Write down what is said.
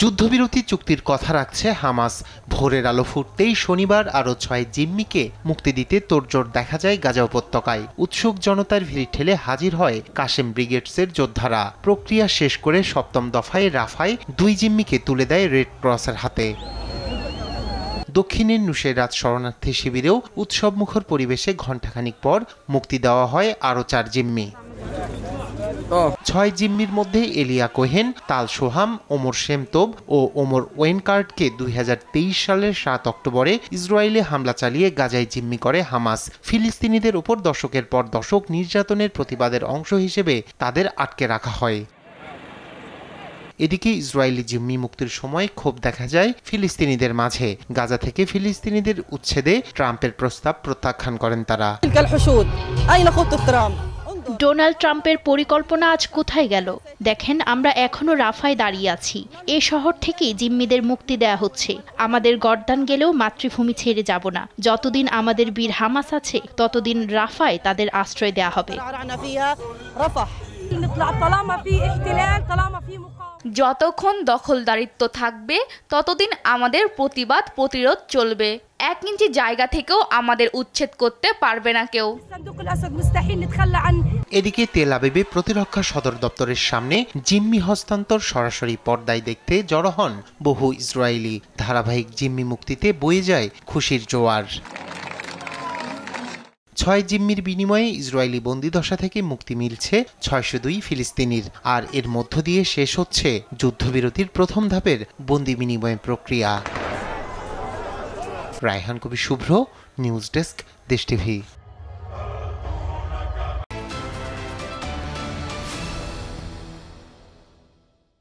যুদ্ধবিরতি চুক্তির কথা রাখছে হামাস। ভোরের আলো ফুটতেই শনিবার আরও 6 জিম্মিকে মুক্তি দিতে তোড়জোড় দেখা যায় গাজা উপত্যকায়। উৎসুক জনতার ভিড় ঠেলে হাজির হয় কাশেম ব্রিগেডসের যোদ্ধারা। প্রক্রিয়া শেষ করে সপ্তম দফায় রাফায় 2 জিম্মিকে তুলে দেয় রেড ক্রসের হাতে। দক্ষিণের নুসেরাত শরণার্থী শিবিরেও উৎসবমুখর পরিবেশে ঘণ্টাখানিক পর মুক্তি দেওয়া হয় আরও 4 জিম্মি। 6 জিম্মির মধ্যে এলিয়া কোহেন, তাল সোহাম, ওমর শেমতোব ও ওমর ওয়েনকার্টকে 2023 সালের 7 অক্টোবরে ইসরায়েলে হামলা চালিয়ে গাজায় জিম্মি করে হামাস। ফিলিস্তিনিদের উপর দশকের পর দশক নির্যাতনের প্রতিবাদের অংশ হিসেবে তাদের আটকে রাখা হয়। এদিকে ইসরায়েলি জিম্মি মুক্তির সময় ক্ষোভ দেখা যায় ফিলিস্তিনিদের মাঝে। গাজা থেকে ফিলিস্তিনিদের উচ্ছেদে ট্রাম্পের প্রস্তাব প্রত্যাখ্যান করেন তারা। ডোনাল্ড ট্রাম্পের পরিকল্পনা আজ কোথায় গেল? দেখেন, আমরা এখনো রাফায় দাঁড়িয়ে আছি। এই শহর থেকেই জিম্মিদের মুক্তি দেয়া হচ্ছে। আমাদের গর্দান গেলেও মাতৃভূমি ছেড়ে যাব না। যতদিন আমাদের বীর হামাস আছে ততদিন রাফায় তাদের আশ্রয় দেয়া হবে। যতক্ষণ দখলদারিত্ব থাকবে ততদিন আমাদের প্রতিরোধ চলবে। 1 ইঞ্চি জায়গা থেকেও আমাদের উচ্ছেদ করতে পারবে না কেউ। এদিকে তেল আবিবে প্রতিরক্ষা সদর দপ্তরের সামনে জিম্মি হস্তান্তর সরাসরি পর্দায় দেখতে জড়ো হন বহু ইসরায়েলি। ধারাবাহিক জিম্মি মুক্তিতে বয়ে যায় খুশির জোয়ার। 6 জিম্মির বিনিময়ে ইসরায়েলি বন্দিদশা থেকে মুক্তি মিলছে 602 ফিলিস্তিনির। আর এর মধ্য দিয়ে শেষ হচ্ছে যুদ্ধবিরতির প্রথম ধাপের বন্দি বিনিময় প্রক্রিয়া। রায়হান কবির শুভ্র, নিউজ ডেস্ক, দেশ টিভি।